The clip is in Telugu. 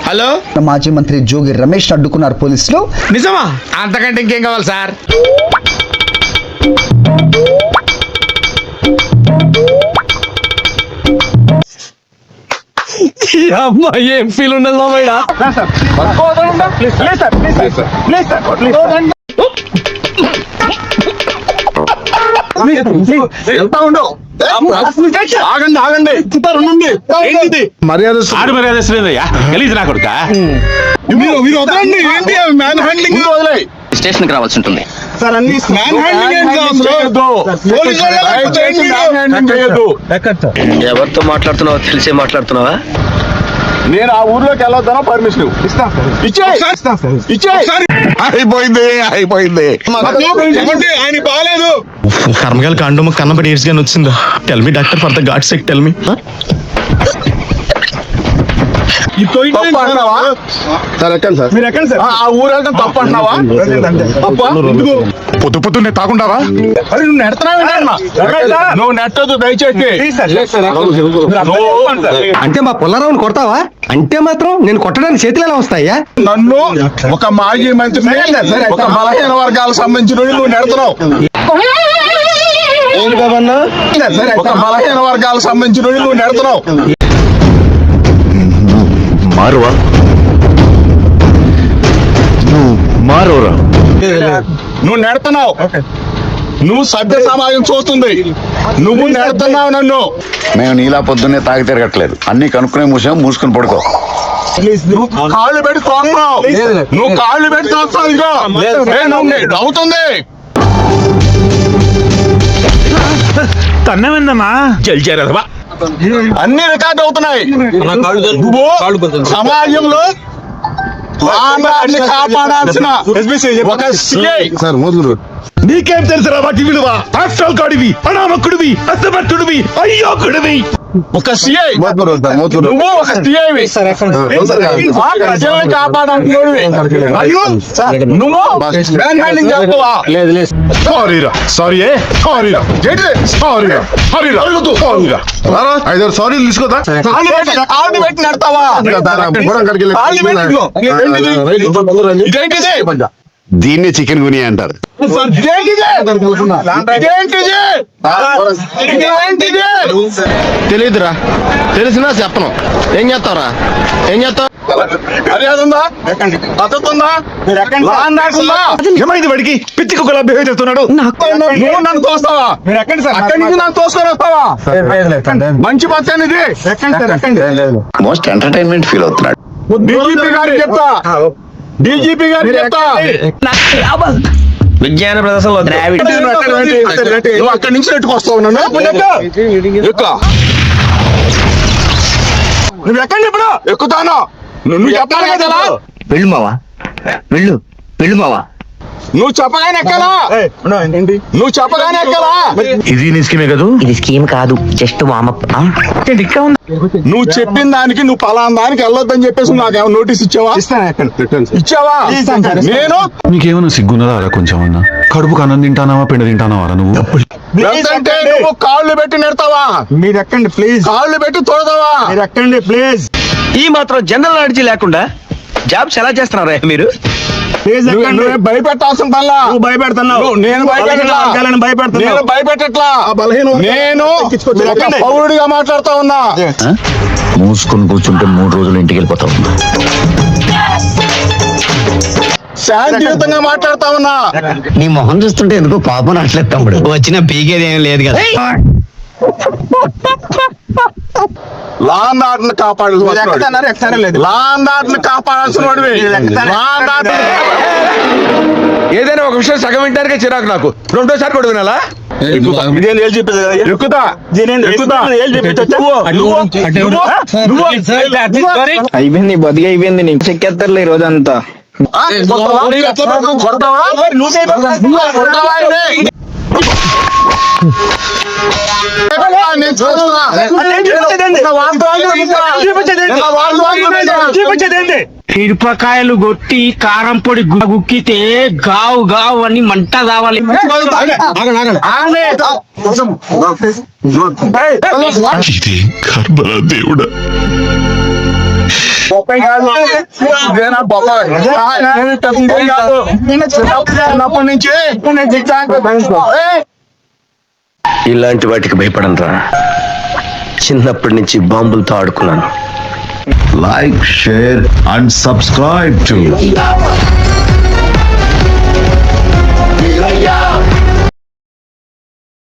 హలో, మాజీ మంత్రి జోగి రమేష్ అడ్డుకున్నారు పోలీసులు. నిజమా? అంతకంటే ఇంకేం కావాలి సార్? ఏం ఫీల్ ఉండదు మామయ్య. ఆగండి మర్యాద మర్యాదయ్యా గలీజ్ నా కొడుక. మీరు వదలండి. ఏంటి మ్యాన్ హ్యాండ్లింగ్? వదిలే స్టేషన్ కి రావాల్సి ఉంటుంది. మ్యాన్ హ్యాండ్లింగ్ ఎవరితో మాట్లాడుతున్నావో తెలిసే మాట్లాడుతున్నావా? నేను ఆ ఊర్లోకి వెళ్ళొద్దానో పర్మిషన్ అయిపోయింది. ఆయన బాగాలేదు. కర్మగాలి కాండము కన్నబడి ఎయిడ్స్ గాని వచ్చిందా? Tell me doctor for the God sake tell me. మీరు ఎక్కండి సార్. ఆ ఊరు వెళ్ళడం తప్పు అంటున్నావా? పొద్దు పొద్దున్నే తాగుండావా? నువ్వు నెడుతున్నావు. నువ్వు నెట్టదు దయచేసి. అంటే మా పుల్లారావుని కొడతావా? అంటే మాత్రం నేను కొట్టడానికి చేతులు ఎలా వస్తాయా? నన్ను ఒక మాజీ మంత్రిని ఒక బలహీన వర్గాలకు సంబంధించిన నువ్వు నెడుతున్నావు. ఒక బలహీన వర్గాలకు సంబంధించిన నువ్వు నెడుతున్నావు. మారువా మారోరా? నువ్వు నెడుతున్నావు. నువ్వు సభ్య సమాజం చూస్తుంది. నువ్వు నెడుతున్నావు నన్ను. మేము నీలా పొద్దున్నే తాగి తిరగట్లేదు. అన్ని కనుక్కునే మూసుకుని పడుకో. నువ్వు కాళ్ళు పెట్టి తోస్తున్నావు. నువ్వు కాళ్ళు పెట్టి తోస్తావు. ఇదిగో అవుతుంది. తన్నవిందమ్మా జల్జారదవా. అన్ని రికార్డు అవుతున్నాయి. నువ్వు సమాజంలో కాపాడాల్సిన ఒక సిఐ. నీకేం తెలుసురా వాటి విలువ? హాస్టల్ కాడివి, అనామకుడివి, అసమర్థుడివి, అయ్యోకుడివి. ఒక సిఐ. నువ్వు ఒక సిఐవి. ప్రజల్ని కాపాడాల్సిన నువ్వు మ్యాన్ హ్యాండ్లింగ్ చేస్తావా? ఐదారు సారీ తీసుకోదా? కాళ్ళు పెట్టి నడతావా? ఇదేంటిది? దీన్నే చికెన్ గునియా అంటారు. తెలియదురా. తెలిసినా చెప్పను. ఏం చేస్తావురా? ఏం చేస్తావు? మర్యాద ఉందా? పద్ధతి ఉందా? ఏమైంది వాడికి? పిచ్చి కుక్కలా బిహేవ్ చేస్తున్నాడు. నువ్వు నన్ను తోస్తావా? అక్కడి నుంచి నన్ను తోసుకొని వస్తావా? మంచి పచ్చని ఇది. మోస్ట్ ఎంటర్టైన్మెంట్ ఫీల్ అవుతున్నాడు. డీజీపీ గారికి చెప్తా. డీజీపీ గారికి చెప్తా. విజ్ఞాన ప్రదర్శనలో నువ్వు అక్కడి నుంచి నెట్టుకొస్తావు నన్ను. నువ్వు ఎక్కండి. ఇప్పుడు ఎక్కుతాను. నువ్వు చెప్పాలి కదా. వెళ్ళు మావా, వెళ్ళు మావా. నువ్వు చెప్పగానే ఎక్కాలా? నువ్వు చెప్పగానే ఎక్కాలా? ఇది నీ స్కీమే కదా? ఇది స్కీమ్ కాదు, జస్ట్ వామప్. నువ్వు చెప్పిన దానికి నువ్వు పలానా దానికి వెళ్ళొద్దని చెప్పేసి నాకు నోటీస్ ఇచ్చావా? ఇచ్చావా? నేను నీకేమన్నా సిగ్గున్నదా కొంచెం అన్నా? కడుపుకు అన్నం తింటానావా పెండ తింటానావా నువ్వు? అంటే నువ్వు కాళ్ళు పెట్టి నెడతావా? మీరు ఎక్కండి ప్లీజ్. కాళ్ళు పెట్టి తోడతావా? మీరు ఎక్కండి ప్లీజ్. ఈ మాత్రం జనరల్ నాలెడ్జ్ లేకుండా జాబ్స్ ఎలా చేస్తున్నారా మీరు? భయపెట్టాల్సిన పనిలా. నువ్వు భయపెడుతున్నావు. నేను భయపెట్టట్లా. నేను ఒక పౌరుడిగా మాట్లాడుతా ఉన్నా. మూసుకొని కూర్చుంటే 3 రోజులు ఇంటికి వెళ్ళిపోతావు. శాంతియుతంగా మాట్లాడుతా ఉన్నా. నీ మొహం చూస్తుంటే ఎందుకో కోపం రావట్లేదు తమ్ముడు. వచ్చిన పీకేది ఏం లేదు కదా. లా అండ్ ఆర్డర్ కాపాడాల్సిన లా అండ్ ఆర్డర్ కాపాడాల్సిన వాడివి. ఏదైనా ఒక విషయం సగం వింటానికే చిరాకు నాకు. రెండోసారి కూడా వినాలా? అయిపోయింది బతిగా అయిపోయింది. నీకు చెక్కేస్తారులే ఈ రోజంతా. మిరపకాయలు కొట్టి కారం పొడి గుక్కితే గావు గావు అని మంట కావాలి. దేవుడా బొప్పాయి కాదు ఇదేనా బొప్పాయి కాదు చిన్నప్పటి నుంచి నేను ఏయ్! ఇలాంటి వాటికి భయపడనురా. చిన్నప్పటి నుంచి బాంబులతో ఆడుకున్నాను. Like, share and subscribe to